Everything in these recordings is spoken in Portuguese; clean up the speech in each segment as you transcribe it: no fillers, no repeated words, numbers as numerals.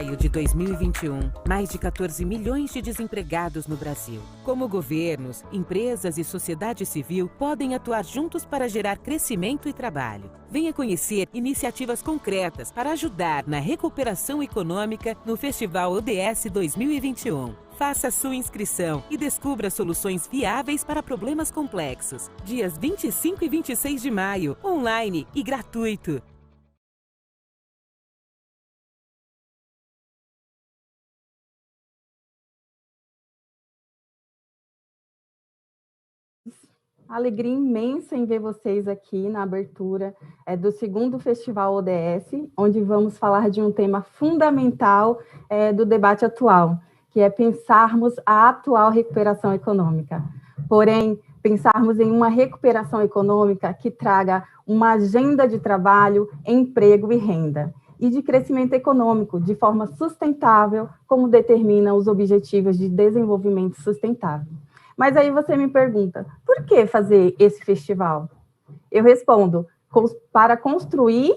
maio de 2021, mais de 14 milhões de desempregados no Brasil. Como governos, empresas e sociedade civil podem atuar juntos para gerar crescimento e trabalho. Venha conhecer iniciativas concretas para ajudar na recuperação econômica no Festival ODS 2021. Faça sua inscrição e descubra soluções viáveis para problemas complexos. Dias 25 e 26 de maio, online e gratuito. Alegria imensa em ver vocês aqui na abertura do segundo Festival ODS, onde vamos falar de um tema fundamental do debate atual, que é pensarmos a atual recuperação econômica. Porém, pensarmos em uma recuperação econômica que traga uma agenda de trabalho, emprego e renda, e de crescimento econômico de forma sustentável, como determinam os Objetivos de Desenvolvimento Sustentável. Mas aí você me pergunta, por que fazer esse festival? Eu respondo, para construir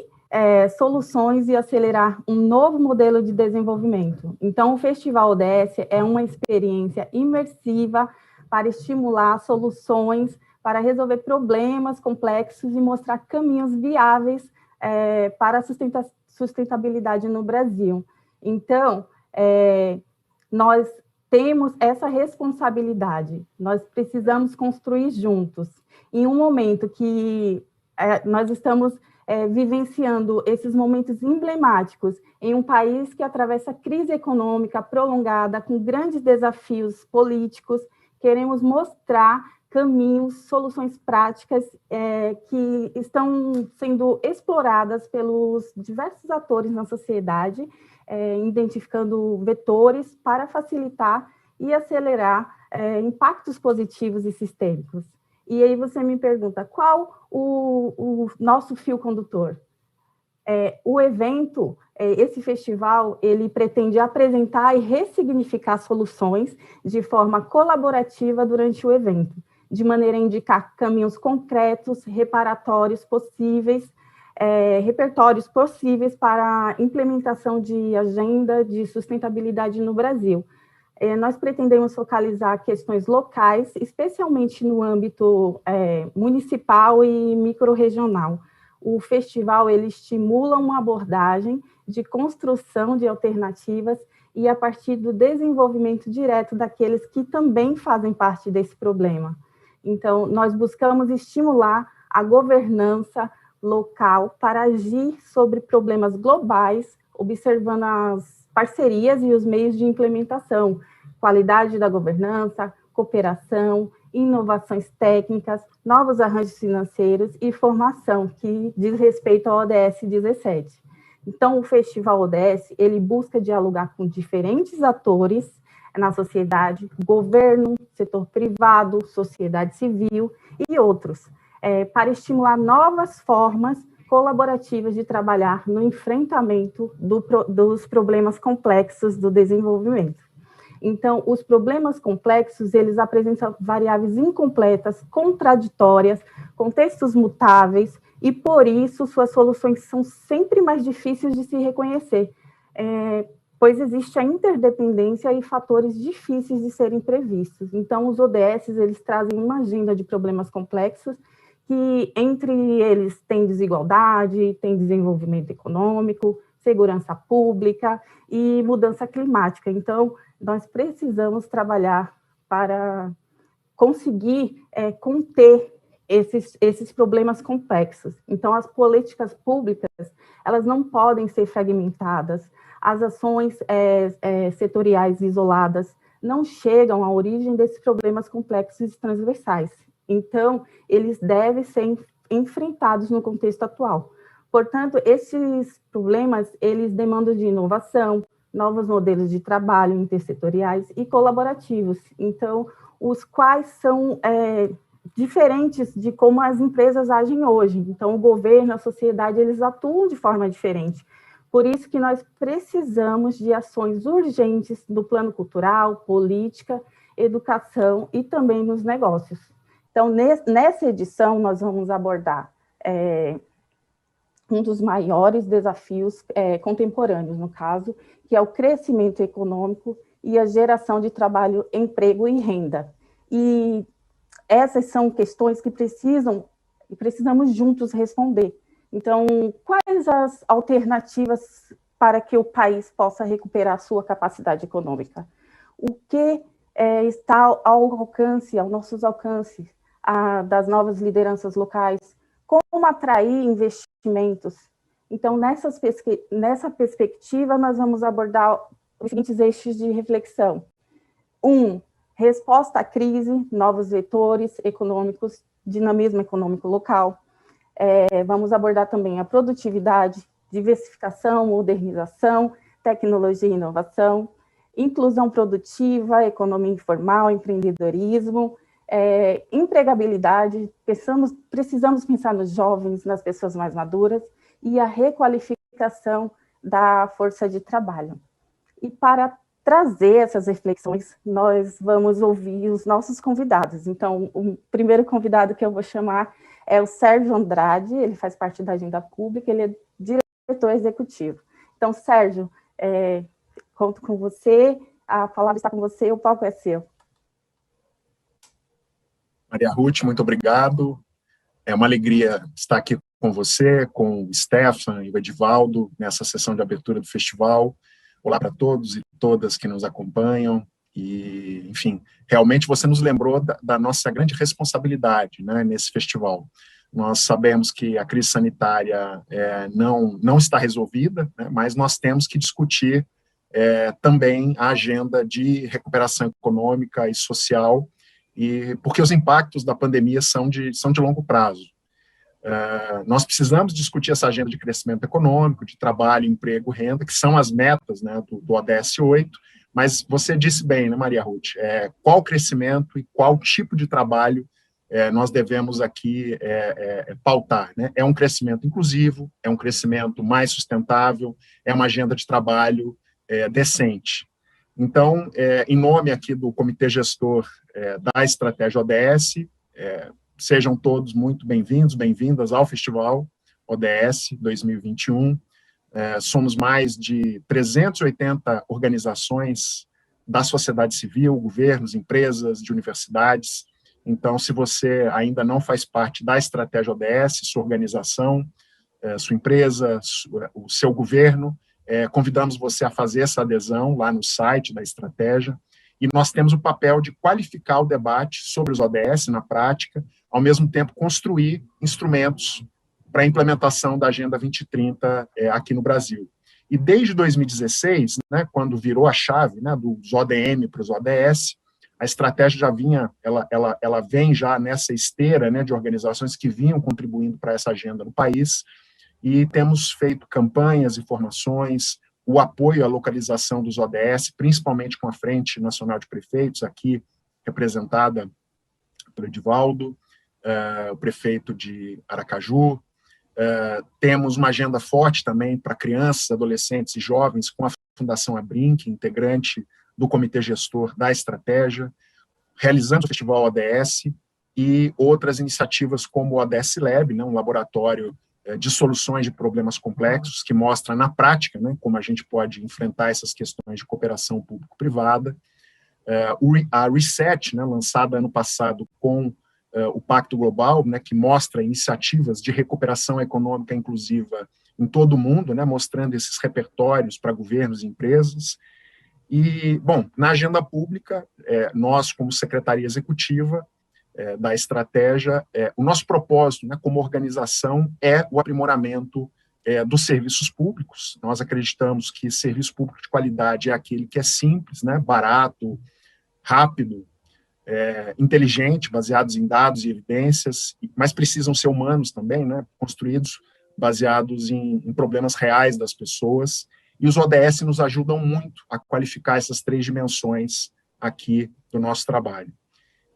soluções e acelerar um novo modelo de desenvolvimento. Então, o Festival ODS é uma experiência imersiva para estimular soluções, para resolver problemas complexos e mostrar caminhos viáveis para a sustentabilidade no Brasil. Então, nós temos essa responsabilidade, nós precisamos construir juntos. Em um momento que nós estamos vivenciando esses momentos emblemáticos em um país que atravessa crise econômica prolongada, com grandes desafios políticos, queremos mostrar caminhos, soluções práticas que estão sendo exploradas pelos diversos atores na sociedade, identificando vetores para facilitar e acelerar impactos positivos e sistêmicos. E aí você me pergunta, qual o nosso fio condutor? O evento, esse festival, ele pretende apresentar e ressignificar soluções de forma colaborativa durante o evento, de maneira a indicar caminhos concretos, repertórios possíveis para a implementação de agenda de sustentabilidade no Brasil. Nós pretendemos focalizar questões locais, especialmente no âmbito municipal e microrregional. O festival ele estimula uma abordagem de construção de alternativas e a partir do desenvolvimento direto daqueles que também fazem parte desse problema. Então, nós buscamos estimular a governança local para agir sobre problemas globais, observando as parcerias e os meios de implementação, qualidade da governança, cooperação, inovações técnicas, novos arranjos financeiros e formação, que diz respeito ao ODS 17. Então, o Festival ODS, ele busca dialogar com diferentes atores na sociedade, governo, setor privado, sociedade civil e outros, para estimular novas formas colaborativas de trabalhar no enfrentamento dos problemas complexos do desenvolvimento. Então, os problemas complexos, eles apresentam variáveis incompletas, contraditórias, contextos mutáveis, e por isso suas soluções são sempre mais difíceis de se reconhecer, pois existe a interdependência e fatores difíceis de serem previstos. Então, os ODS, eles trazem uma agenda de problemas complexos, que entre eles tem desigualdade, tem desenvolvimento econômico, segurança pública e mudança climática. Então, nós precisamos trabalhar para conseguir conter esses problemas complexos. Então, as políticas públicas, elas não podem ser fragmentadas, as ações setoriais isoladas não chegam à origem desses problemas complexos e transversais. Então, eles devem ser enfrentados no contexto atual. Portanto, esses problemas, eles demandam de inovação, novos modelos de trabalho intersetoriais e colaborativos. Então, os quais são diferentes de como as empresas agem hoje. Então, o governo, a sociedade, eles atuam de forma diferente. Por isso que nós precisamos de ações urgentes no plano cultural, política, educação e também nos negócios. Então, nessa edição, nós vamos abordar um dos maiores desafios contemporâneos, no caso, que é o crescimento econômico e a geração de trabalho, emprego e renda. E essas são questões que precisamos juntos responder. Então, quais as alternativas para que o país possa recuperar sua capacidade econômica? O que está aos nossos alcances das novas lideranças locais? Como atrair investimentos? Então, nessa perspectiva, nós vamos abordar os seguintes eixos de reflexão. 1. Resposta à crise, novos vetores econômicos, dinamismo econômico local. Vamos abordar também a produtividade, diversificação, modernização, tecnologia e inovação, inclusão produtiva, economia informal, empreendedorismo, empregabilidade, precisamos pensar nos jovens, nas pessoas mais maduras, e a requalificação da força de trabalho. E para trazer essas reflexões, nós vamos ouvir os nossos convidados. Então, o primeiro convidado que eu vou chamar é o Sérgio Andrade, ele faz parte da Agenda Pública, ele é diretor executivo. Então, Sérgio, conto com você, a palavra está com você, o palco é seu. Maria Ruth, muito obrigado. É uma alegria estar aqui com você, com o Stefan e o Edivaldo, nessa sessão de abertura do festival. Olá para todos e todas que nos acompanham. E, enfim, realmente você nos lembrou da nossa grande responsabilidade, né, nesse festival. Nós sabemos que a crise sanitária não está resolvida, né, mas nós temos que discutir também a agenda de recuperação econômica e social, porque os impactos da pandemia são de longo prazo. Nós precisamos discutir essa agenda de crescimento econômico, de trabalho, emprego, renda, que são as metas, né, do ODS 8, mas você disse bem, né, Maria Ruth, qual crescimento e qual tipo de trabalho nós devemos aqui pautar, né? É um crescimento inclusivo, é um crescimento mais sustentável, é uma agenda de trabalho decente. Então, em nome aqui do Comitê Gestor da Estratégia ODS, sejam todos muito bem-vindos, bem-vindas ao Festival ODS 2021. Somos mais de 380 organizações da sociedade civil, governos, empresas, de universidades. Então, se você ainda não faz parte da Estratégia ODS, sua organização, sua empresa, o seu governo, convidamos você a fazer essa adesão lá no site da Estratégia. E nós temos o papel de qualificar o debate sobre os ODS na prática, ao mesmo tempo construir instrumentos para a implementação da Agenda 2030 aqui no Brasil. E desde 2016, né, quando virou a chave, né, dos ODM para os ODS, a estratégia já vinha, ela vem já nessa esteira, né, de organizações que vinham contribuindo para essa agenda no país, e temos feito campanhas e formações, o apoio à localização dos ODS, principalmente com a Frente Nacional de Prefeitos, aqui representada pelo Edivaldo, o prefeito de Aracaju. Temos uma agenda forte também para crianças, adolescentes e jovens, com a Fundação Abrinq, integrante do Comitê Gestor da Estratégia, realizando o Festival ODS e outras iniciativas como o ODS Lab, né, um laboratório de soluções de problemas complexos, que mostra na prática, né, como a gente pode enfrentar essas questões de cooperação público-privada. A Reset, né, lançada ano passado com o Pacto Global, né, que mostra iniciativas de recuperação econômica inclusiva em todo o mundo, né, mostrando esses repertórios para governos e empresas. E, bom, na agenda pública, nós, como Secretaria Executiva da Estratégia, o nosso propósito, né, como organização, é o aprimoramento dos serviços públicos. Nós acreditamos que serviço público de qualidade é aquele que é simples, né, barato, rápido, inteligente, baseados em dados e evidências, mas precisam ser humanos também, né, construídos baseados em problemas reais das pessoas, e os ODS nos ajudam muito a qualificar essas três dimensões aqui do nosso trabalho.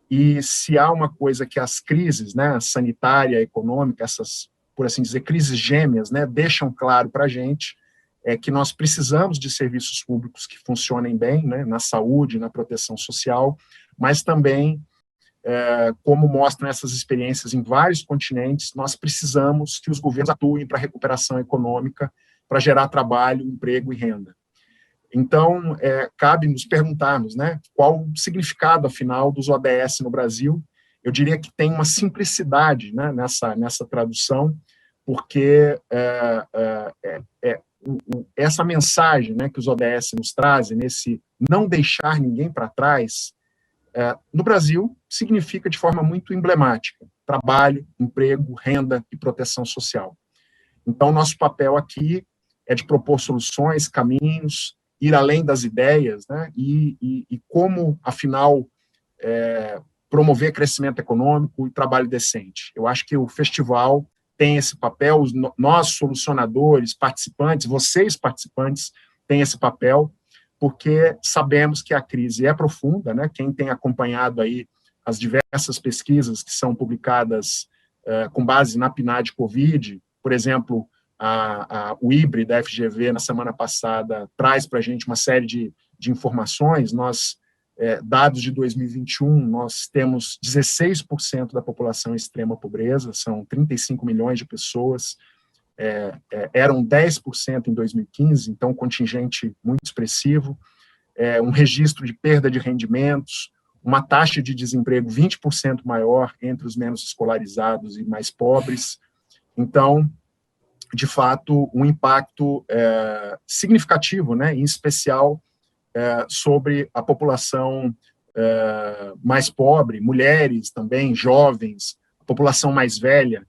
E se há uma coisa que as crises, né, sanitária, econômica, essas, por assim dizer, crises gêmeas, né, deixam claro para a gente, é que nós precisamos de serviços públicos que funcionem bem, né, na saúde, na proteção social, mas também como mostram essas experiências em vários continentes, nós precisamos que os governos atuem para a recuperação econômica, para gerar trabalho, emprego e renda. Então, cabe nos perguntarmos, né, qual o significado, afinal, dos ODS no Brasil. Eu diria que tem uma simplicidade, né, nessa tradução, porque essa mensagem, né, que os ODS nos trazem, nesse não deixar ninguém para trás, no Brasil, significa de forma muito emblemática: trabalho, emprego, renda e proteção social. Então, nosso papel aqui é de propor soluções, caminhos, ir além das ideias, né, e como, afinal, promover crescimento econômico e trabalho decente. Eu acho que o festival tem esse papel, nós, solucionadores, participantes, vocês, participantes, têm esse papel, porque sabemos que a crise é profunda, né? Quem tem acompanhado aí as diversas pesquisas que são publicadas com base na PNAD Covid, por exemplo, o IBRE da FGV, na semana passada, traz para a gente uma série de informações. Dados de 2021, nós temos 16% da população em extrema pobreza, são 35 milhões de pessoas, eram 10% em 2015, então um contingente muito expressivo, um registro de perda de rendimentos, uma taxa de desemprego 20% maior entre os menos escolarizados e mais pobres. Então, de fato, um impacto significativo, né, em especial sobre a população mais pobre, mulheres também, jovens, a população mais velha.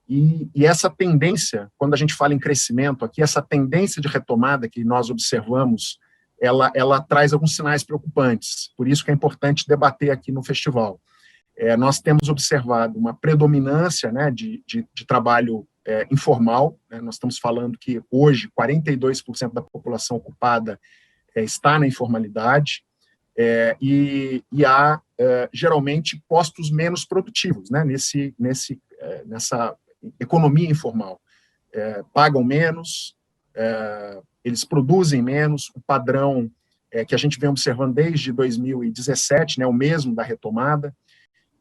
E essa tendência, quando a gente fala em crescimento aqui, essa tendência de retomada que nós observamos, ela traz alguns sinais preocupantes. Por isso que é importante debater aqui no festival. Nós temos observado uma predominância, né, de trabalho informal, né? Nós estamos falando que hoje 42% da população ocupada está na informalidade, e há geralmente postos menos produtivos, né, nessa economia informal. Pagam menos, eles produzem menos, o padrão que a gente vem observando desde 2017, né, o mesmo da retomada,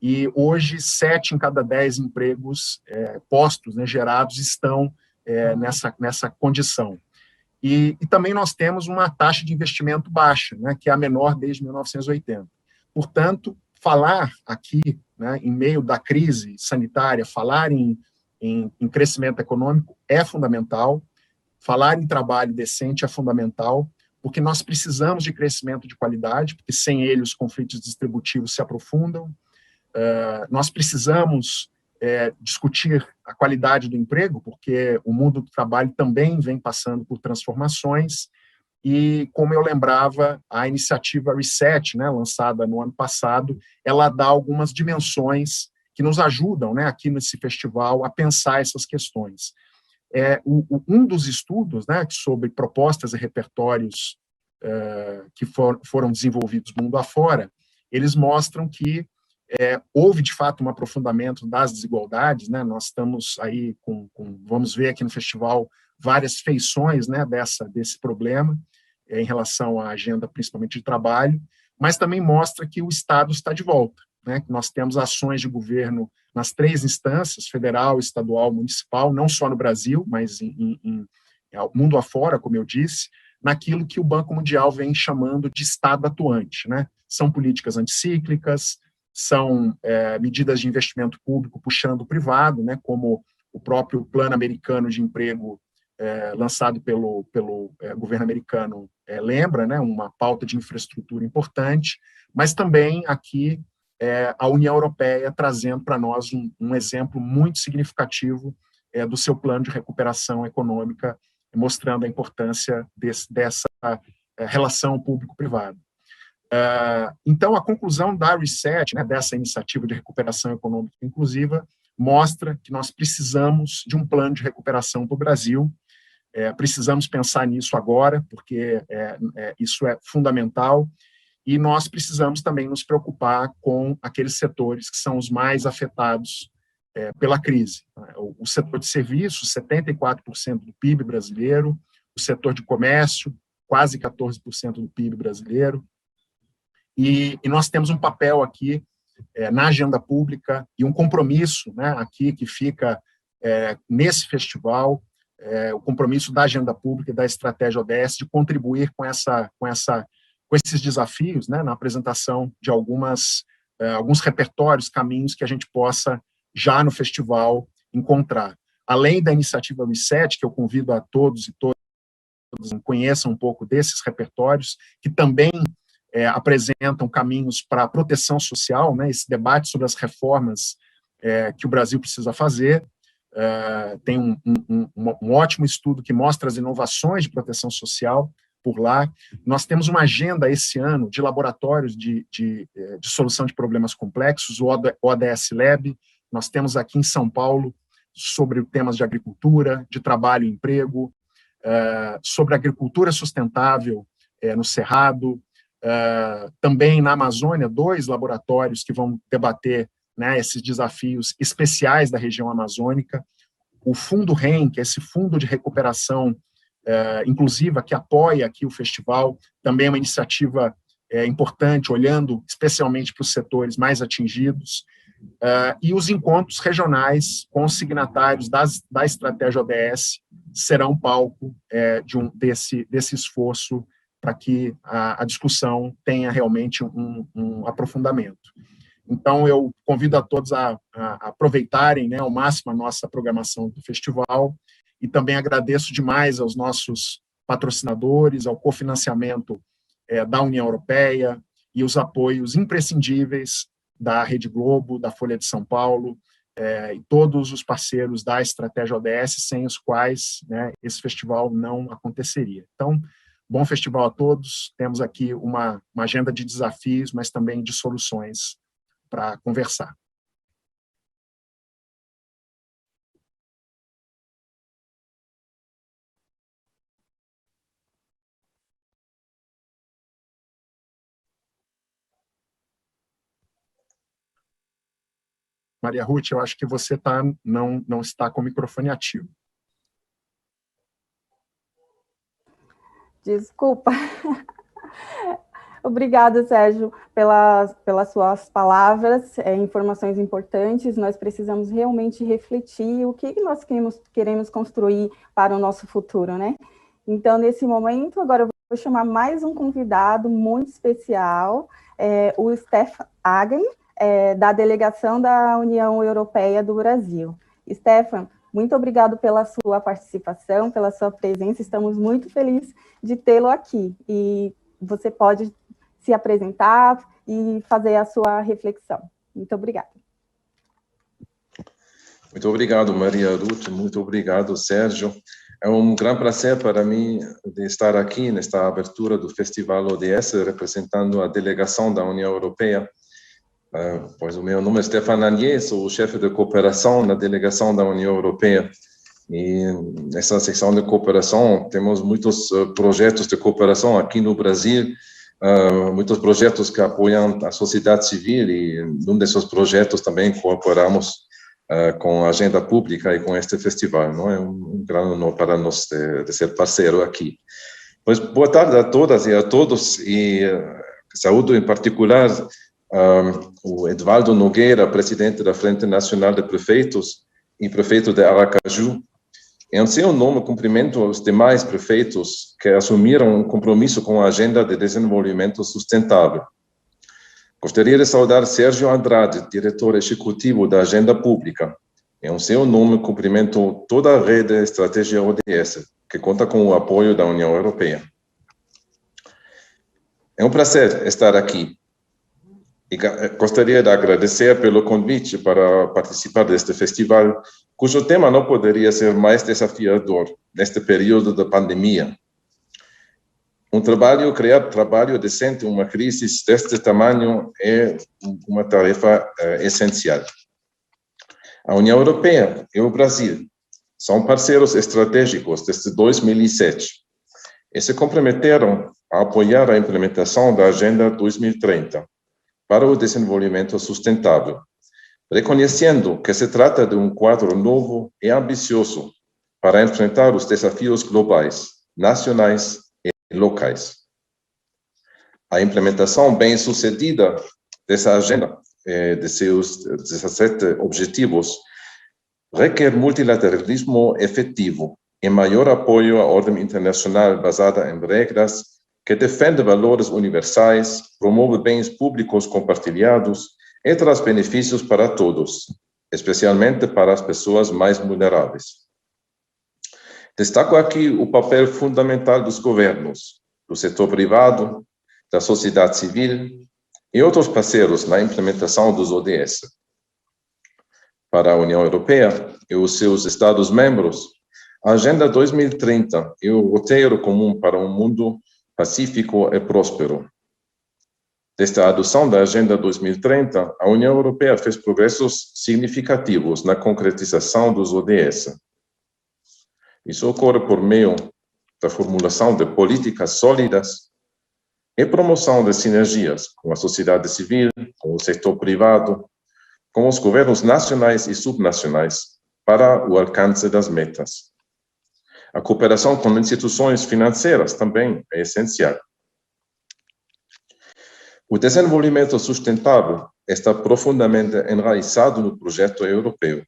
e hoje 7 em cada 10 empregos, postos, né, gerados, estão nessa condição. E também nós temos uma taxa de investimento baixa, né, que é a menor desde 1980. Portanto, falar aqui, né, em meio da crise sanitária, falar em crescimento econômico é fundamental, falar em trabalho decente é fundamental, porque nós precisamos de crescimento de qualidade, porque sem ele os conflitos distributivos se aprofundam. Nós precisamos discutir a qualidade do emprego, porque o mundo do trabalho também vem passando por transformações, e, como eu lembrava, a iniciativa Reset, né, lançada no ano passado, ela dá algumas dimensões que nos ajudam, né, aqui nesse festival, a pensar essas questões. Um dos estudos, né, sobre propostas e repertórios que foram desenvolvidos mundo afora, eles mostram que houve, de fato, um aprofundamento das desigualdades, né? Nós estamos aí vamos ver aqui no festival várias feições, né, desse problema em relação à agenda, principalmente de trabalho, mas também mostra que o Estado está de volta, né? Que nós temos ações de governo nas 3 instâncias, federal, estadual, municipal, não só no Brasil, mas mundo afora, como eu disse, naquilo que o Banco Mundial vem chamando de Estado atuante, né? São políticas anticíclicas, são medidas de investimento público puxando o privado, né, como o próprio Plano Americano de Emprego lançado pelo governo americano lembra, né, uma pauta de infraestrutura importante, mas também aqui a União Europeia trazendo para nós um exemplo muito significativo do seu plano de recuperação econômica, mostrando a importância dessa relação público-privado. Então, a conclusão da Reset, né, dessa iniciativa de recuperação econômica inclusiva, mostra que nós precisamos de um plano de recuperação para o Brasil, precisamos pensar nisso agora, porque isso é fundamental, e nós precisamos também nos preocupar com aqueles setores que são os mais afetados pela crise. O setor de serviços, 74% do PIB brasileiro, o setor de comércio, quase 14% do PIB brasileiro, e nós temos um papel aqui na agenda pública, e um compromisso, né, aqui que fica nesse festival, o compromisso da agenda pública e da estratégia ODS de contribuir com esses desafios, né, na apresentação de alguns repertórios, caminhos que a gente possa, já no festival, encontrar. Além da iniciativa Reset, que eu convido a todos e todas conheçam um pouco desses repertórios, que também apresentam caminhos para a proteção social, né, esse debate sobre as reformas que o Brasil precisa fazer. Tem um ótimo estudo que mostra as inovações de proteção social por lá. Nós temos uma agenda esse ano de laboratórios de solução de problemas complexos, o ODS Lab. Nós temos aqui em São Paulo sobre temas de agricultura, de trabalho e emprego, sobre agricultura sustentável no Cerrado, também na Amazônia, 2 laboratórios que vão debater, né, esses desafios especiais da região amazônica. O Fundo REM, que é esse fundo de recuperação inclusiva que apoia aqui o festival, também é uma iniciativa importante, olhando especialmente para os setores mais atingidos, e os encontros regionais com os signatários da estratégia ODS serão palco desse esforço para que a discussão tenha realmente um aprofundamento. Então, eu convido a todos a aproveitarem, né, ao máximo a nossa programação do festival, e também agradeço demais aos nossos patrocinadores, ao cofinanciamento da União Europeia e os apoios imprescindíveis da Rede Globo, da Folha de São Paulo, e todos os parceiros da Estratégia ODS, sem os quais, né, esse festival não aconteceria. Então, bom festival a todos. Temos aqui uma agenda de desafios, mas também de soluções para conversar. Maria Ruth, eu acho que você não está com o microfone ativo. Desculpa. Obrigada, Sérgio, pelas suas palavras, informações importantes. Nós precisamos realmente refletir o que nós queremos construir para o nosso futuro, né? Então, nesse momento, agora eu vou chamar mais um convidado muito especial, o Stefan Hagen, da Delegação da União Europeia do Brasil. Stefan, muito obrigado pela sua participação, pela sua presença. Estamos muito felizes de tê-lo aqui. E você pode se apresentar e fazer a sua reflexão. Muito obrigada. Muito obrigado, Maria Ruth. Muito obrigado, Sérgio. É um grande prazer para mim de estar aqui nesta abertura do Festival ODS, representando a delegação da União Europeia. Pois o meu nome é Stefan Hagen, sou o chefe de cooperação na delegação da União Europeia. E nessa secção de cooperação temos muitos projetos de cooperação aqui no Brasil, muitos projetos que apoiam a sociedade civil, e num desses projetos também cooperamos com a agenda pública e com este festival. Não é um grande honor para nós de ser parceiro aqui. Pois boa tarde a todas e a todos, e saúdo em particular o Edvaldo Nogueira, presidente da Frente Nacional de Prefeitos e prefeito de Aracaju. Em seu nome, cumprimento aos demais prefeitos que assumiram um compromisso com a Agenda de Desenvolvimento Sustentável. Gostaria de saudar Sérgio Andrade, diretor executivo da Agenda Pública. Em seu nome, cumprimento toda a rede Estratégia ODS, que conta com o apoio da União Europeia. É um prazer estar aqui. E gostaria de agradecer pelo convite para participar deste festival, cujo tema não poderia ser mais desafiador neste período da pandemia. Criar trabalho decente em uma crise deste tamanho é uma tarefa essencial. A União Europeia e o Brasil são parceiros estratégicos desde 2007 e se comprometeram a apoiar a implementação da Agenda 2030 para o desenvolvimento sustentável, reconhecendo que se trata de um quadro novo e ambicioso para enfrentar os desafios globais, nacionais e locais. A implementação bem-sucedida dessa agenda de seus 17 objetivos, requer multilateralismo efetivo e maior apoio à ordem internacional basada em regras que defende valores universais, promove bens públicos compartilhados e traz benefícios para todos, especialmente para as pessoas mais vulneráveis. Destaco aqui o papel fundamental dos governos, do setor privado, da sociedade civil e outros parceiros na implementação dos ODS. Para a União Europeia e os seus Estados-membros, a Agenda 2030 é o roteiro comum para um mundo pacífico e próspero. Desde a adoção da Agenda 2030, a União Europeia fez progressos significativos na concretização dos ODS. Isso ocorre por meio da formulação de políticas sólidas e promoção de sinergias com a sociedade civil, com o setor privado, com os governos nacionais e subnacionais para o alcance das metas. A cooperação com instituições financeiras também é essencial. O desenvolvimento sustentável está profundamente enraizado no projeto europeu.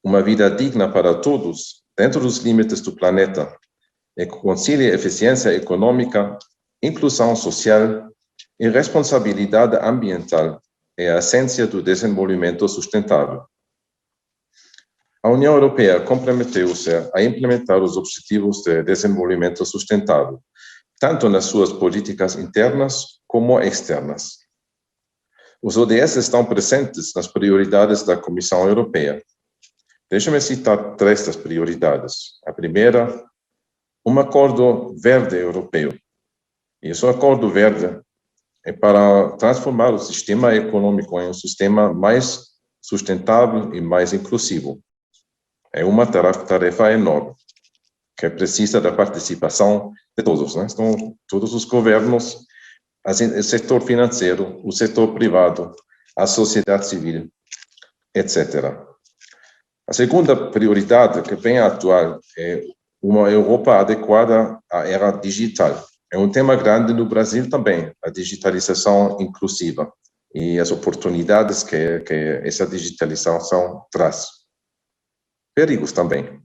Uma vida digna para todos, dentro dos limites do planeta, e que concilie eficiência econômica, inclusão social e responsabilidade ambiental é a essência do desenvolvimento sustentável. A União Europeia comprometeu-se a implementar os Objetivos de Desenvolvimento Sustentável, tanto nas suas políticas internas como externas. Os ODS estão presentes nas prioridades da Comissão Europeia. Deixe-me citar 3 das prioridades. A primeira, um acordo verde europeu. E esse acordo verde é para transformar o sistema econômico em um sistema mais sustentável e mais inclusivo. É uma tarefa enorme, que precisa da participação de todos, né? Então, todos os governos, o setor financeiro, o setor privado, a sociedade civil, etc. A segunda prioridade, que bem atual, é uma Europa adequada à era digital. É um tema grande no Brasil também, a digitalização inclusiva e as oportunidades que essa digitalização traz. Perigos também.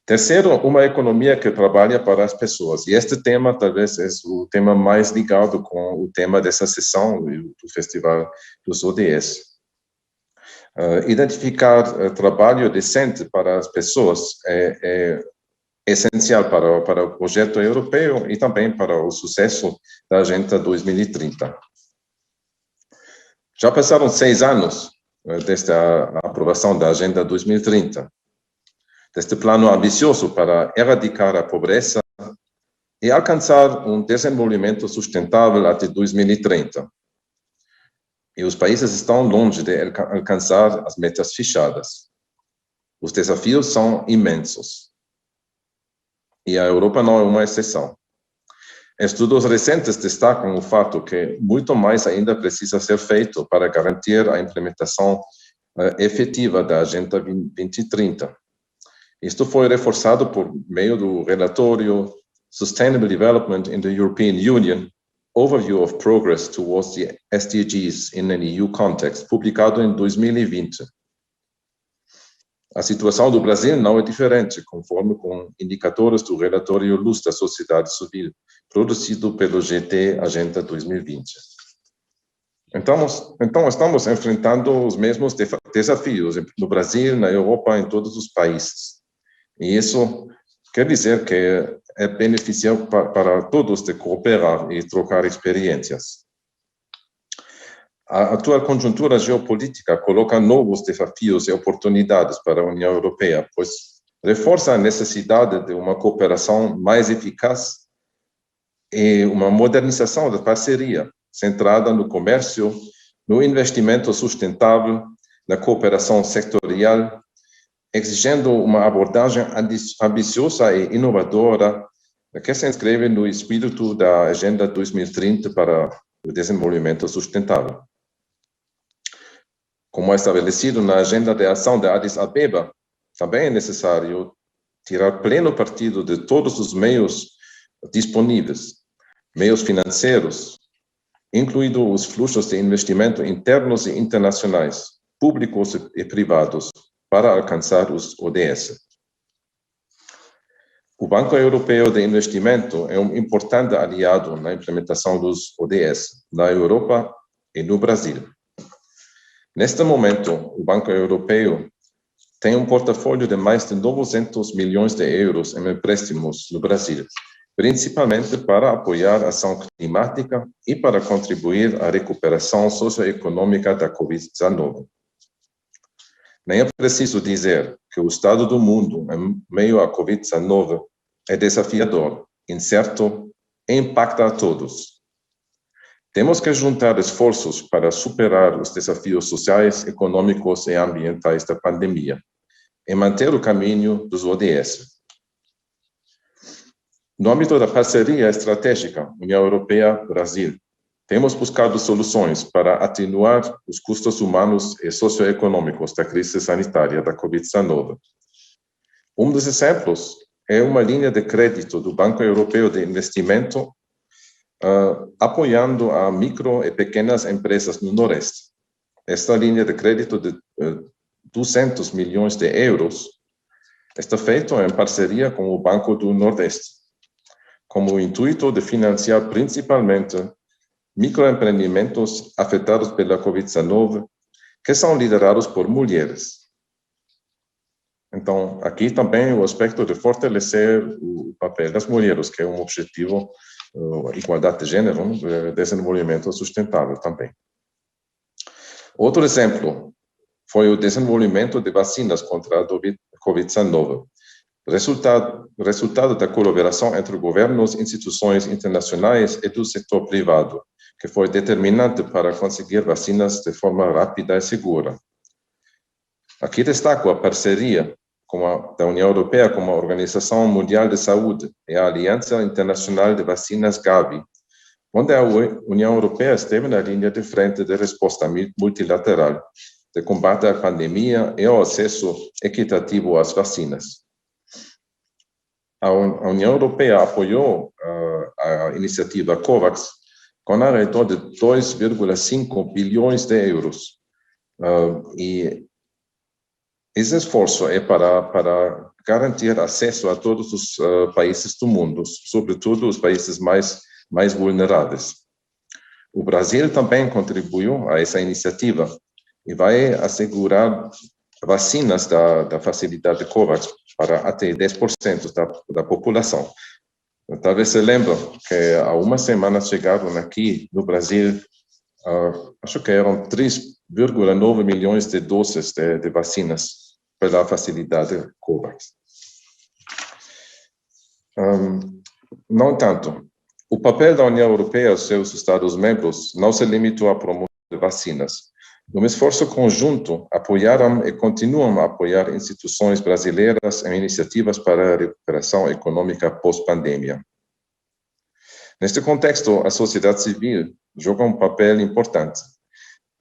Terceiro, uma economia que trabalha para as pessoas. E este tema talvez é o tema mais ligado com o tema dessa sessão do Festival dos ODS. Identificar trabalho decente para as pessoas é essencial para o projeto europeu e também para o sucesso da Agenda 2030. Já passaram 6 anos desde a aprovação da Agenda 2030, deste plano ambicioso para erradicar a pobreza e alcançar um desenvolvimento sustentável até 2030. E os países estão longe de alcançar as metas fechadas. Os desafios são imensos. E a Europa não é uma exceção. Estudos recentes destacam o fato que muito mais ainda precisa ser feito para garantir a implementação efetiva da Agenda 2030. Isto foi reforçado por meio do relatório Sustainable Development in the European Union, Overview of Progress Towards the SDGs in an EU Context, publicado em 2020. A situação do Brasil não é diferente, conforme com indicadores do relatório Luz da Sociedade Civil, produzido pelo GT Agenda 2020. Então estamos enfrentando os mesmos desafios no Brasil, na Europa, em todos os países. E isso quer dizer que é beneficial para todos de cooperar e trocar experiências. A atual conjuntura geopolítica coloca novos desafios e oportunidades para a União Europeia, pois reforça a necessidade de uma cooperação mais eficaz e uma modernização da parceria, centrada no comércio, no investimento sustentável, na cooperação sectorial, exigindo uma abordagem ambiciosa e inovadora que se inscreve no espírito da Agenda 2030 para o desenvolvimento sustentável. Como é estabelecido na Agenda de Ação de Addis Abeba, também é necessário tirar pleno partido de todos os meios disponíveis, meios financeiros, incluindo os fluxos de investimento internos e internacionais, públicos e privados, para alcançar os ODS. O Banco Europeu de Investimento é um importante aliado na implementação dos ODS na Europa e no Brasil. Neste momento, o Banco Europeu tem um portfólio de mais de 900 milhões de euros em empréstimos no Brasil, principalmente para apoiar a ação climática e para contribuir à recuperação socioeconômica da Covid-19. Nem é preciso dizer que o estado do mundo em meio à Covid-19 é desafiador, incerto e impacta a todos. Temos que juntar esforços para superar os desafios sociais, econômicos e ambientais da pandemia e manter o caminho dos ODS. No âmbito da parceria estratégica União Europeia-Brasil, temos buscado soluções para atenuar os custos humanos e socioeconômicos da crise sanitária da Covid-19. Um dos exemplos é uma linha de crédito do Banco Europeu de Investimento apoiando a micro e pequenas empresas no Nordeste. Esta linha de crédito de 200 milhões de euros está feita em parceria com o Banco do Nordeste, com o intuito de financiar principalmente microempreendimentos afetados pela Covid-19, que são liderados por mulheres. Então, aqui também o aspecto de fortalecer o papel das mulheres, que é um objetivo, igualdade de gênero, desenvolvimento sustentável também. Outro exemplo foi o desenvolvimento de vacinas contra a Covid-19, resultado da colaboração entre governos, instituições internacionais e do setor privado, que foi determinante para conseguir vacinas de forma rápida e segura. Aqui destaco a parceria da União Europeia com a Organização Mundial de Saúde e a Aliança Internacional de Vacinas Gavi, onde a União Europeia esteve na linha de frente de resposta multilateral de combate à pandemia e ao acesso equitativo às vacinas. A União Europeia apoiou a iniciativa COVAX com ao redor de 2,5 bilhões de euros. E esse esforço é para garantir acesso a todos os países do mundo, sobretudo os países mais vulneráveis. O Brasil também contribuiu a essa iniciativa e vai assegurar vacinas da facilidade COVAX para até 10% da população. Talvez se lembrem que há uma semana chegaram aqui no Brasil, acho que eram 3,9 milhões de doses de vacinas pela facilidade COVAX. No entanto, o papel da União Europeia e seus Estados-membros não se limitou à promoção de vacinas. Num esforço conjunto, apoiaram e continuam a apoiar instituições brasileiras em iniciativas para a recuperação econômica pós-pandemia. Neste contexto, a sociedade civil joga um papel importante,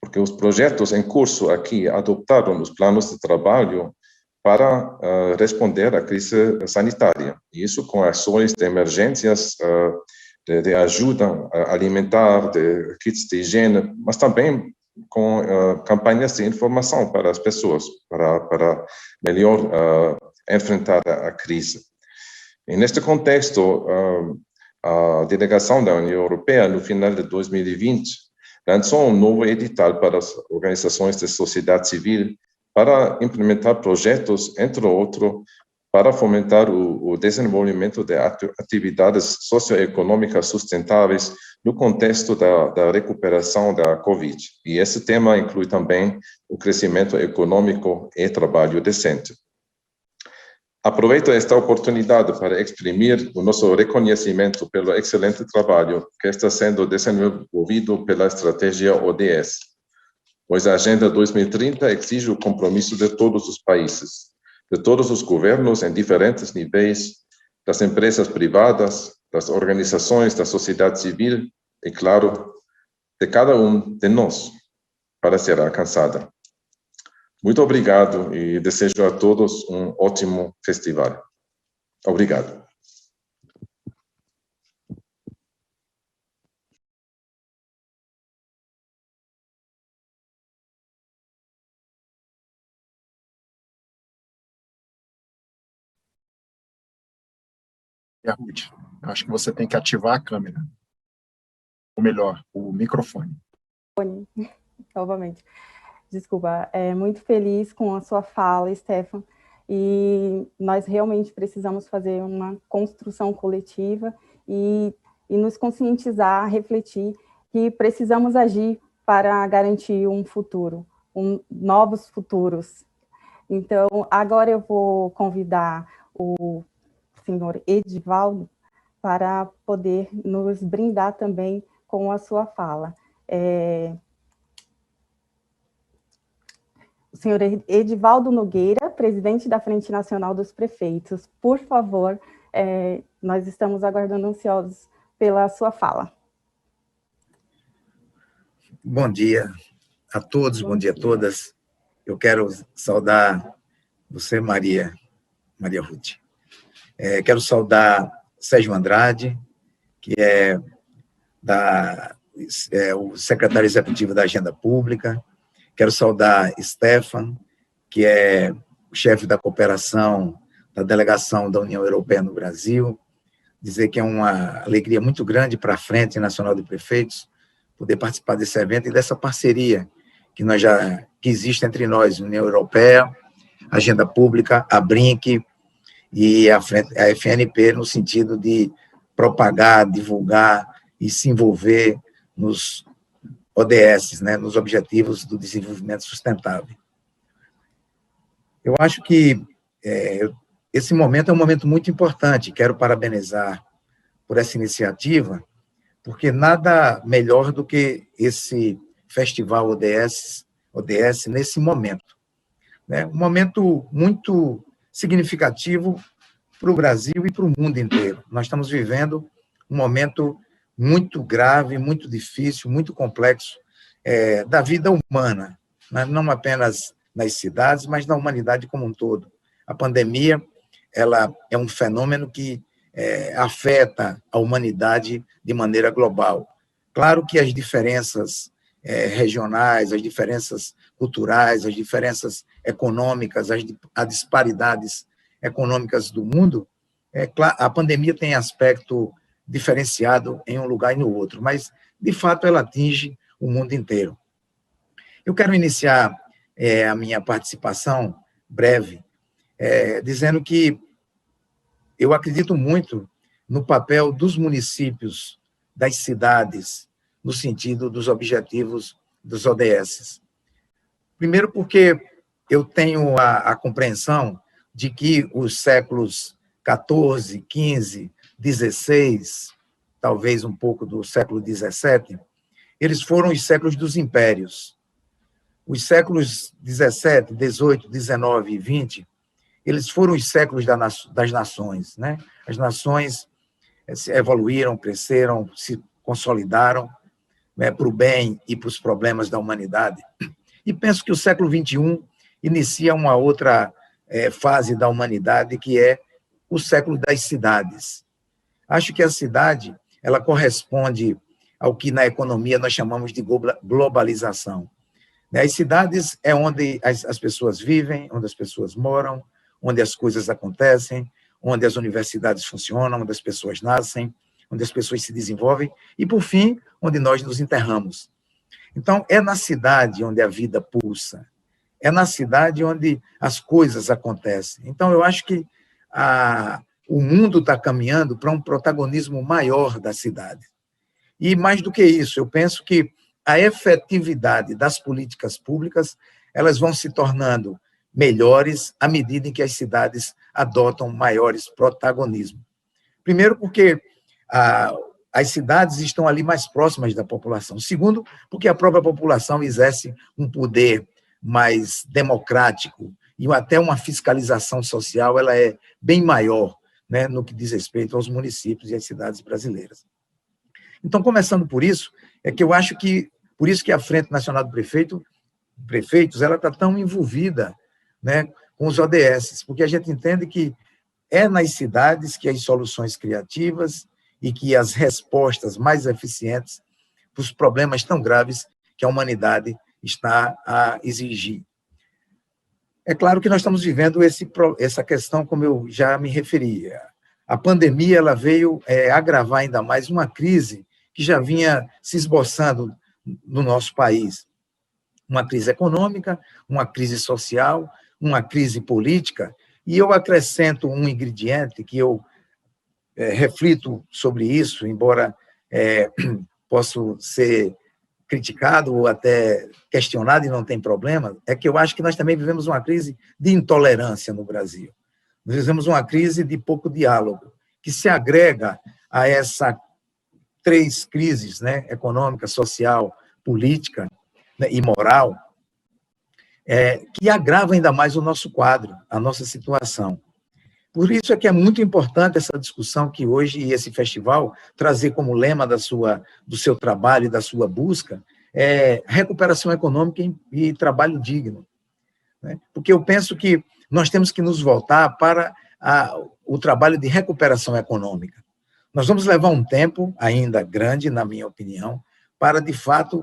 porque os projetos em curso aqui adoptaram os planos de trabalho para responder à crise sanitária, e isso com ações de emergências, de ajuda alimentar, de kits de higiene, mas também com campanhas de informação para as pessoas, para melhor enfrentar a crise. E neste contexto, a delegação da União Europeia, no final de 2020, lançou um novo edital para as organizações de sociedade civil para implementar projetos, entre outros, para fomentar o desenvolvimento de atividades socioeconômicas sustentáveis no contexto da recuperação da Covid. E esse tema inclui também o crescimento econômico e trabalho decente. Aproveito esta oportunidade para exprimir o nosso reconhecimento pelo excelente trabalho que está sendo desenvolvido pela estratégia ODS, pois a Agenda 2030 exige o compromisso de todos os países, de todos os governos em diferentes níveis, das empresas privadas, das organizações da sociedade civil e, claro, de cada um de nós, para ser alcançada. Muito obrigado e desejo a todos um ótimo festival. Obrigado. Ruth, acho que você tem que ativar a câmera. Ou melhor, o microfone. Novamente. Desculpa, muito feliz com a sua fala, Stefan, e nós realmente precisamos fazer uma construção coletiva e nos conscientizar, refletir que precisamos agir para garantir um futuro, novos futuros. Então, agora eu vou convidar o senhor Edivaldo para poder nos brindar também com a sua fala. O senhor Edivaldo Nogueira, presidente da Frente Nacional dos Prefeitos, por favor, nós estamos aguardando ansiosos pela sua fala. Bom dia a todos, bom dia a todas. Eu quero saudar você, Maria Ruth. Quero saudar Sérgio Andrade, que é o secretário executivo da Agenda Pública. Quero saudar Stefan, que é o chefe da cooperação da delegação da União Europeia no Brasil. Dizer que é uma alegria muito grande para a Frente Nacional de Prefeitos poder participar desse evento e dessa parceria que existe entre nós, União Europeia, Agenda Pública, a BRINC e a FNP, no sentido de propagar, divulgar e se envolver nos ODS, né, nos Objetivos do Desenvolvimento Sustentável. Eu acho que esse momento é um momento muito importante. Quero parabenizar por essa iniciativa, porque nada melhor do que esse festival ODS nesse momento, né? Um momento muito significativo para o Brasil e para o mundo inteiro. Nós estamos vivendo um momento muito grave, muito difícil, muito complexo da vida humana, não apenas nas cidades, mas na humanidade como um todo. A pandemia, ela é um fenômeno que afeta a humanidade de maneira global. Claro que as diferenças regionais, as diferenças culturais, as diferenças econômicas, as disparidades econômicas do mundo, a pandemia tem aspecto diferenciado em um lugar e no outro, mas, de fato, ela atinge o mundo inteiro. Eu quero iniciar a minha participação breve dizendo que eu acredito muito no papel dos municípios, das cidades, no sentido dos objetivos dos ODS. Primeiro, porque eu tenho a compreensão de que os séculos XIV, XV, XVI, talvez um pouco do século XVII, eles foram os séculos dos impérios. Os séculos XVII, XVIII, XIX e XX, eles foram os séculos das nações, né? As nações evoluíram, cresceram, se consolidaram, né, para o bem e para os problemas da humanidade. E penso que o século XXI inicia uma outra fase da humanidade, que é o século das cidades. Acho que a cidade, ela corresponde ao que na economia nós chamamos de globalização. As cidades é onde as pessoas vivem, onde as pessoas moram, onde as coisas acontecem, onde as universidades funcionam, onde as pessoas nascem, onde as pessoas se desenvolvem e, por fim, onde nós nos enterramos. Então, é na cidade onde a vida pulsa, é na cidade onde as coisas acontecem. Então, eu acho que o mundo está caminhando para um protagonismo maior da cidade. E, mais do que isso, eu penso que a efetividade das políticas públicas, elas vão se tornando melhores à medida em que as cidades adotam maiores protagonismo. Primeiro, porque as cidades estão ali mais próximas da população. Segundo, porque a própria população exerce um poder mais democrático e até uma fiscalização social, ela é bem maior, né, no que diz respeito aos municípios e às cidades brasileiras. Então, começando por isso, que eu acho que, por isso que a Frente Nacional de Prefeitos, ela está tão envolvida, né, com os ODS, porque a gente entende que é nas cidades que as soluções criativas e que as respostas mais eficientes para os problemas tão graves que a humanidade está a exigir. É claro que nós estamos vivendo essa questão, como eu já me referi. a pandemia ela veio agravar ainda mais uma crise que já vinha se esboçando no nosso país. Uma crise econômica, uma crise social, uma crise política, e eu acrescento um ingrediente que eu reflito sobre isso, embora possa ser criticado ou até questionado, e não tem problema, é que eu acho que nós também vivemos uma crise de intolerância no Brasil. Nós vivemos uma crise de pouco diálogo, que se agrega a essa 3 crises, né, econômica, social, política, né, e moral, que agrava ainda mais o nosso quadro, a nossa situação. Por isso é que é muito importante essa discussão que hoje, e esse festival, trazer como lema do seu trabalho e da sua busca, recuperação econômica e trabalho digno. Né? Porque eu penso que nós temos que nos voltar para o trabalho de recuperação econômica. Nós vamos levar um tempo ainda grande, na minha opinião, para, de fato,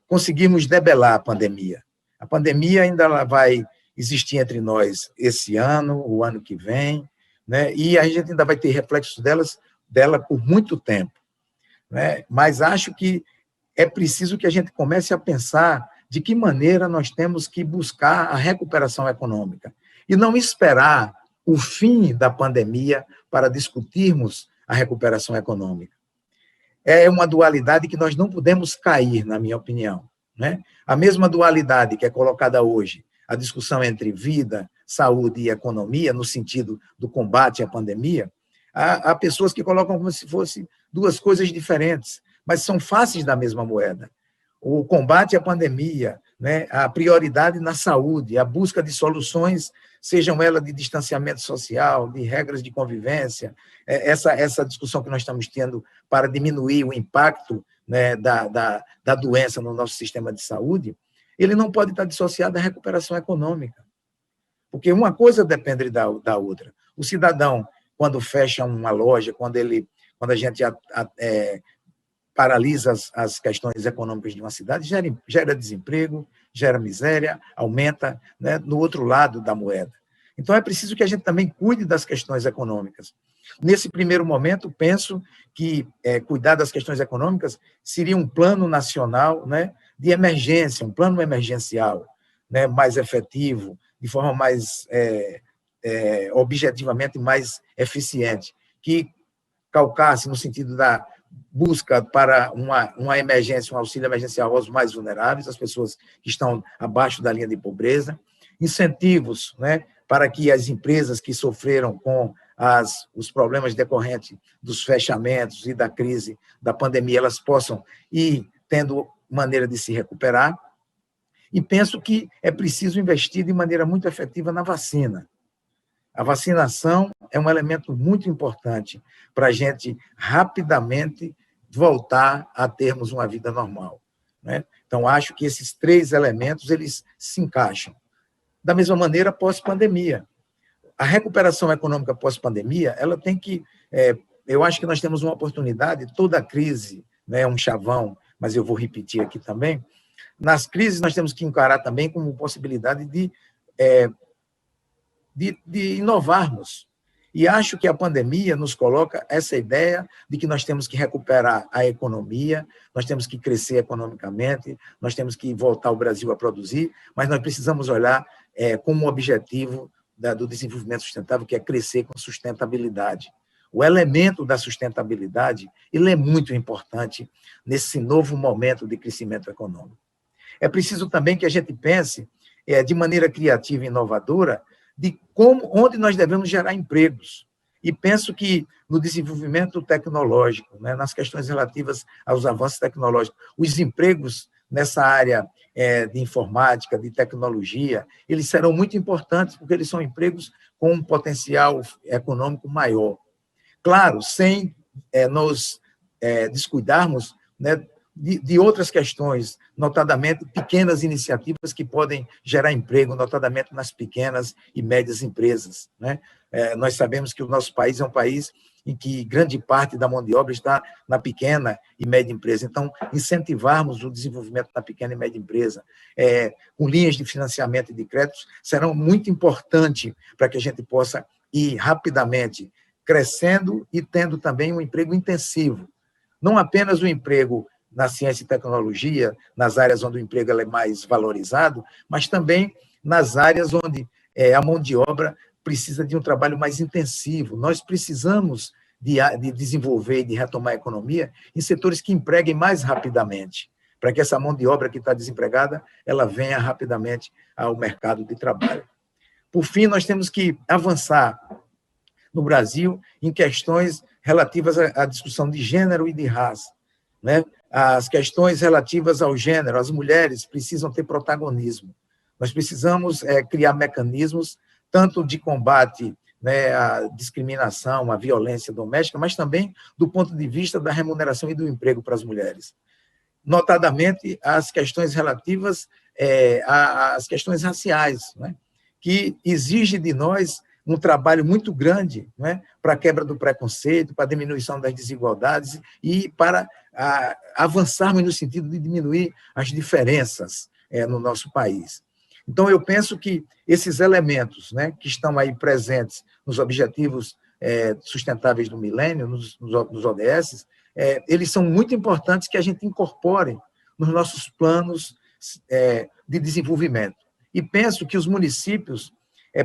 conseguirmos debelar a pandemia. A pandemia ainda vai existir entre nós esse ano, o ano que vem, né? E a gente ainda vai ter reflexos dela por muito tempo. Né? Mas acho que é preciso que a gente comece a pensar de que maneira nós temos que buscar a recuperação econômica e não esperar o fim da pandemia para discutirmos a recuperação econômica. É uma dualidade que nós não podemos cair, na minha opinião. Né? A mesma dualidade que é colocada hoje, a discussão entre vida, saúde e economia, no sentido do combate à pandemia, há pessoas que colocam como se fossem 2 coisas diferentes, mas são faces da mesma moeda. O combate à pandemia, né, a prioridade na saúde, a busca de soluções, sejam elas de distanciamento social, de regras de convivência, essa discussão que nós estamos tendo para diminuir o impacto, né, da doença no nosso sistema de saúde, ele não pode estar dissociado da recuperação econômica, porque uma coisa depende da outra. O cidadão, quando fecha uma loja, quando a gente paralisa as questões econômicas de uma cidade, gera desemprego, gera miséria, aumenta, né, no outro lado da moeda. Então, é preciso que a gente também cuide das questões econômicas. Nesse primeiro momento, penso que cuidar das questões econômicas seria um plano nacional, né, de emergência, um plano emergencial, né, mais efetivo, de forma mais objetivamente mais eficiente, que calcasse no sentido da busca para uma emergência, um auxílio emergencial aos mais vulneráveis, as pessoas que estão abaixo da linha de pobreza, incentivos, né, para que as empresas que sofreram com os problemas decorrentes dos fechamentos e da crise da pandemia, elas possam ir tendo maneira de se recuperar. E penso que é preciso investir de maneira muito efetiva na vacina. A vacinação é um elemento muito importante para a gente rapidamente voltar a termos uma vida normal. Né? Então, acho que esses 3 elementos eles se encaixam. Da mesma maneira, pós-pandemia. A recuperação econômica pós-pandemia, ela tem que... eu acho que nós temos uma oportunidade, toda crise, né, é um chavão, mas eu vou repetir aqui também, nas crises nós temos que encarar também como possibilidade de inovarmos. E acho que a pandemia nos coloca essa ideia de que nós temos que recuperar a economia, nós temos que crescer economicamente, nós temos que voltar o Brasil a produzir, mas nós precisamos olhar como objetivo do desenvolvimento sustentável, que é crescer com sustentabilidade. O elemento da sustentabilidade ele é muito importante nesse novo momento de crescimento econômico. É preciso também que a gente pense de maneira criativa e inovadora de onde nós devemos gerar empregos. E penso que no desenvolvimento tecnológico, né, nas questões relativas aos avanços tecnológicos, os empregos nessa área de informática, de tecnologia, eles serão muito importantes, porque eles são empregos com um potencial econômico maior. Claro, sem nos descuidarmos, né, de outras questões, notadamente pequenas iniciativas que podem gerar emprego, notadamente nas pequenas e médias empresas. Né? Nós sabemos que o nosso país é um país em que grande parte da mão de obra está na pequena e média empresa. Então, incentivarmos o desenvolvimento da pequena e média empresa, com linhas de financiamento e de créditos, serão muito importantes para que a gente possa ir rapidamente crescendo e tendo também um emprego intensivo. Não apenas o emprego na ciência e tecnologia, nas áreas onde o emprego é mais valorizado, mas também nas áreas onde a mão de obra precisa de um trabalho mais intensivo. Nós precisamos de desenvolver e de retomar a economia em setores que empreguem mais rapidamente, para que essa mão de obra que está desempregada, ela venha rapidamente ao mercado de trabalho. Por fim, nós temos que avançar no Brasil em questões relativas à discussão de gênero e de raça, né? As questões relativas ao gênero, as mulheres precisam ter protagonismo. Nós precisamos criar mecanismos tanto de combate, né, à discriminação, à violência doméstica, mas também do ponto de vista da remuneração e do emprego para as mulheres. Notadamente, as questões relativas às questões raciais, né, que exige de nós um trabalho muito grande, né, para a quebra do preconceito, para a diminuição das desigualdades e para avançarmos no sentido de diminuir as diferenças no nosso país. Então, eu penso que esses elementos, né, que estão aí presentes nos Objetivos Sustentáveis do Milênio, nos ODS, eles são muito importantes que a gente incorpore nos nossos planos de desenvolvimento. E penso que os municípios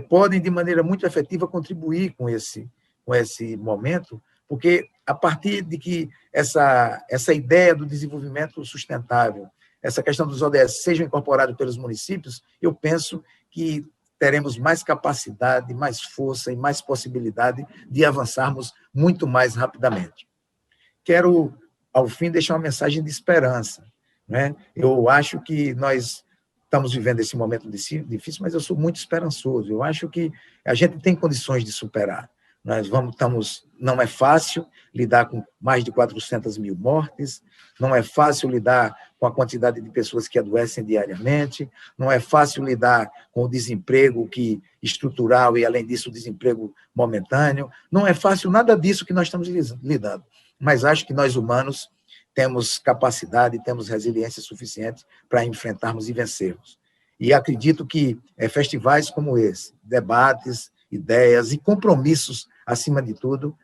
podem, de maneira muito efetiva, contribuir com esse momento, porque, a partir de que essa ideia do desenvolvimento sustentável, essa questão dos ODS sejam incorporados pelos municípios, eu penso que teremos mais capacidade, mais força e mais possibilidade de avançarmos muito mais rapidamente. Quero, ao fim, deixar uma mensagem de esperança, né? Eu acho que nós estamos vivendo esse momento difícil, mas eu sou muito esperançoso. Eu acho que a gente tem condições de superar. Não é fácil lidar com mais de 400 mil mortes, não é fácil lidar com a quantidade de pessoas que adoecem diariamente, não é fácil lidar com o desemprego estrutural e, além disso, o desemprego momentâneo, não é fácil nada disso que nós estamos lidando, mas acho que nós humanos temos capacidade, temos resiliência suficiente para enfrentarmos e vencermos. E acredito que festivais como esse, debates, ideias e compromissos, acima de tudo,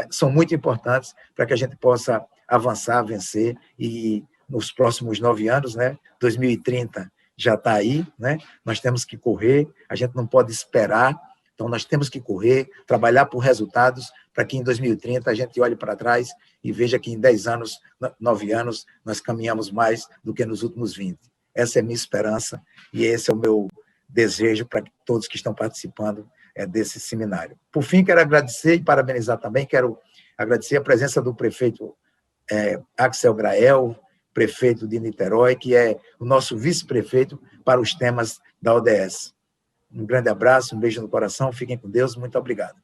são muito importantes para que a gente possa avançar, vencer, e nos próximos 9 anos, né, 2030 já está aí, né, nós temos que correr, a gente não pode esperar, então nós temos que correr, trabalhar por resultados, para que em 2030 a gente olhe para trás e veja que em 10 anos, 9 anos, nós caminhamos mais do que nos últimos 20. Essa é a minha esperança e esse é o meu desejo para todos que estão participando desse seminário. Por fim, quero agradecer e parabenizar também, quero agradecer a presença do prefeito Axel Grael, prefeito de Niterói, que é o nosso vice-prefeito para os temas da ODS. Um grande abraço, um beijo no coração, fiquem com Deus, muito obrigado.